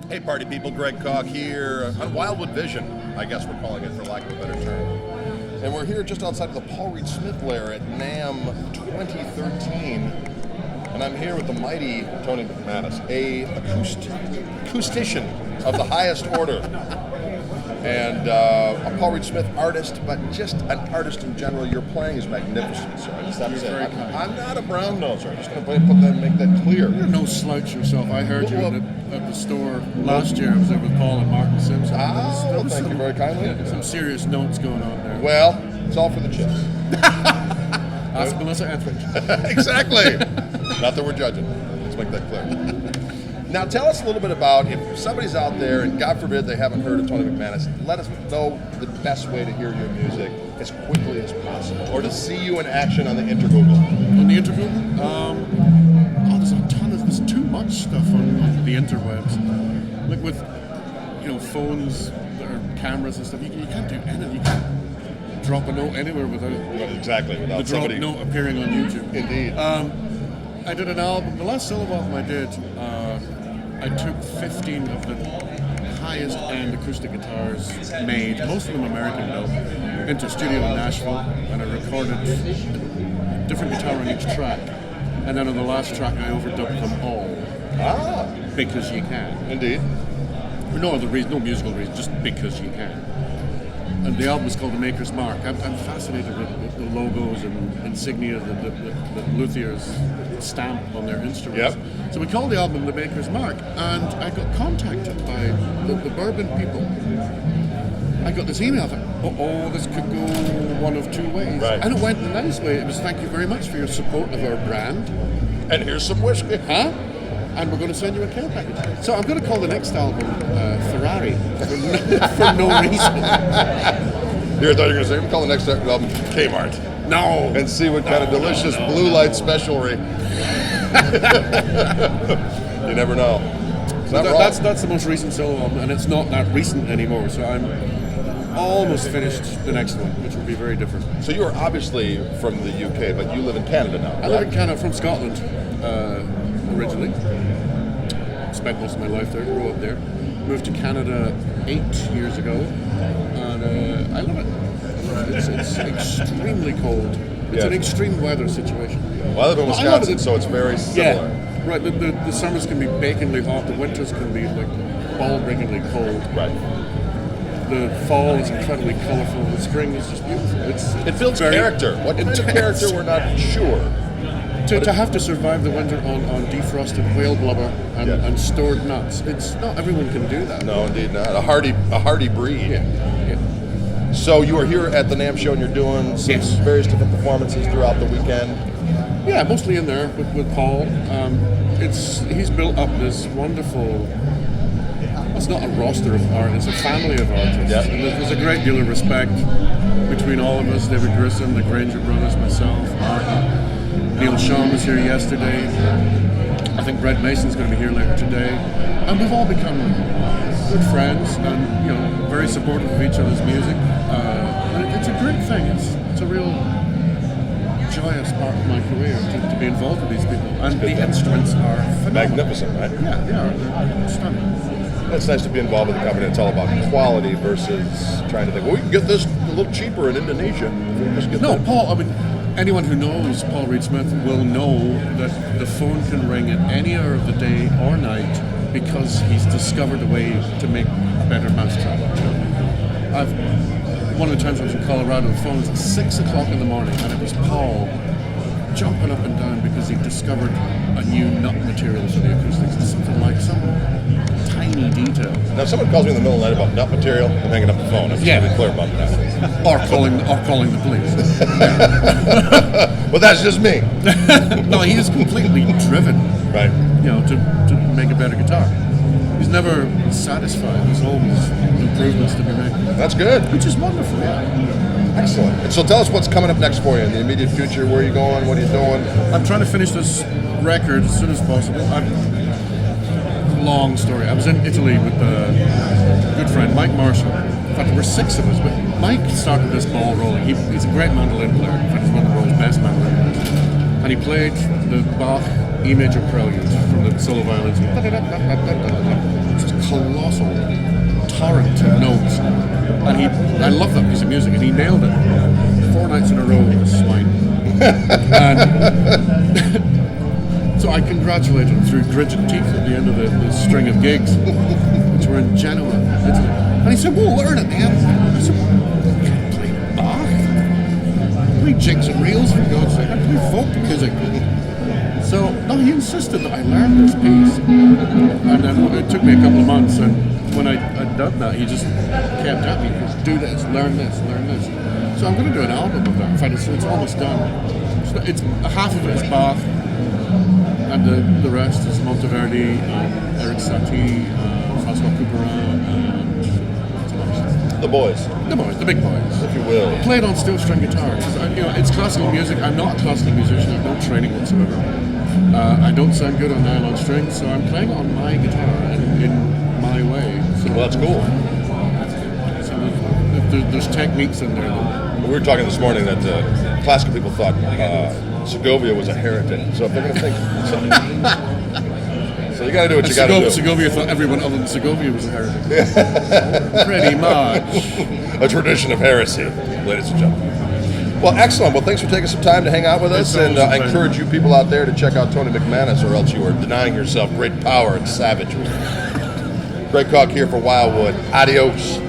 Hey party people, Greg Koch here on Wildwood Vision, I guess we're calling it for lack of a better term. And we're here just outside of the Paul Reed Smith lair at NAMM 2013. And I'm here with the mighty Tony McManus, a acoustician of the highest order. And a Paul Reed Smith artist, but just an artist in general. Your playing is magnificent, sir. I just have to say, I'm not a brown noser. I'm just going to make that clear. You're no slouch yourself. I heard you at the store last year. I was there with Paul and Martin Simpson. Thank you very kindly. Yeah, some serious notes going on there. Well, it's all for the chips. Ask Melissa Etheridge. Exactly. Not that we're judging. Let's make that clear. Now, tell us a little bit about, if somebody's out there, and God forbid they haven't heard of Tony McManus, let us know the best way to hear your music as quickly as possible, or to see you in action on the Intergoogle. On the Intergoogle? There's too much stuff on the interwebs. Like with, phones or cameras and stuff, you can't do anything. You can't drop a note anywhere without without the drop note appearing on YouTube. Indeed. I did an album. The last solo album I did, I took 15 of the highest end acoustic guitars made, most of them American though, into a studio in Nashville, and I recorded a different guitar on each track. And then on the last track, I overdubbed them all. Because you can. Indeed. For no other reason, no musical reason, just because you can. And the album is called The Maker's Mark. I'm fascinated with the logos and insignia that luthiers stamp on their instruments. Yep. So we called the album The Maker's Mark, and I got contacted by the bourbon people. I got this email, I thought, this could go one of two ways. Right. And it went the nice way. It was, thank you very much for your support of our brand. And here's some whiskey. Huh? And we're going to send you a care package. So I'm going to call the next album Ferrari for no reason. Here, I thought you were going to say, we're going to call the next album Kmart. No. And see what kind of delicious blue light specialty. You never know. That's the most recent solo album, and it's not that recent anymore, so I'm almost finished the next one, which will be very different. So you are obviously from the UK, but you live in Canada now, I live in Canada, from Scotland, originally. Spent most of my life there, grew up there. Moved to Canada 8 years ago, and I love it. It's extremely cold. It's an extreme weather situation. Well, I live in Wisconsin, so it's very similar. Yeah. Right, the summers can be bakingly hot, the winters can be like ball-breakingly cold. Right. The fall is incredibly colourful, the spring is just beautiful. It builds character. What kind of character, we're not sure. To have to survive the winter on defrosted whale blubber and stored nuts, not everyone can do that. No, indeed not. A hardy breed. Yeah. So you are here at the NAMM show, and you're doing various different performances throughout the weekend. Yeah, mostly in there with Paul. He's built up this wonderful. It's not a roster of artists; it's a family of artists. Yep. And there's a great deal of respect between all of us. David Grissom, the Granger brothers, myself, Martin, Neil Sean was here yesterday. I think Brett Mason's going to be here later today, and we've all become good friends and very supportive of each other's music. And it's a great thing. It's a real joyous part of my career to be involved with these people, and the instruments are phenomenal. Magnificent, right? Yeah, they are. They're stunning. It's nice to be involved with a company that's all about quality versus trying to think, we can get this a little cheaper in Indonesia. Paul, anyone who knows Paul Reed Smith will know that the phone can ring at any hour of the day or night because he's discovered a way to make better mousetrap. One of the times I was in Colorado, the phone was at 6 o'clock in the morning, and it was Paul jumping up and down because he discovered a new nut material for the acoustics. It's something like some tiny detail. Now, if someone calls me in the middle of the night about nut material, I'm hanging up the phone. I'm just really clear about that. Or calling the police. Well, that's just me. No, he is completely driven. Right. To make a better guitar. He's never satisfied. There's always improvements to be made. That's good. Which is wonderful, yeah. Excellent. And so tell us what's coming up next for you in the immediate future. Where are you going? What are you doing? I'm trying to finish this record as soon as possible. Long story. I was in Italy with a good friend, Mike Marshall. In fact, there were 6 of us, but Mike started this ball rolling. He's a great mandolin player. In fact, he's one of the world's best mandolin players. And he played the Bach E major prelude from the solo violins. Just colossal torrent of notes. And I love that piece of music, and he nailed it 4 nights in a row with a swine. And so I congratulated him through gritted teeth at the end of the string of gigs, which were in Genoa, Italy. And he said, "Well, learn it, man." I said, "I can't play Bach. Play jigs and reels, for God's sake. I play folk music." So, no, he insisted that I learn this piece. And then it took me a couple of months, and when I'd done that, he just kept at me, "Do this, learn this, learn this." So I'm going to do an album of that. In fact, it's almost done. It's half of it is Bach, and the rest is Monteverdi, Eric Satie, Francois Couperin, The boys. the big boys, if you will. played on steel string guitar. It's classical music. I'm not a classical musician. I have no training whatsoever. I don't sound good on nylon strings, so I'm playing on my guitar in my way. So, Well, that's cool. So there's techniques in there. We were talking this morning that classical people thought Segovia was a heretic. So if they're going to think... So you got to do what you got to do. Segovia thought everyone other than Segovia was a heretic. Pretty much. A tradition of heresy, ladies and gentlemen. Well, excellent. Well, thanks for taking some time to hang out with us, and I encourage you people out there to check out Tony McManus, or else you are denying yourself great power and savagery. Greg Koch here for Wildwood. Adios.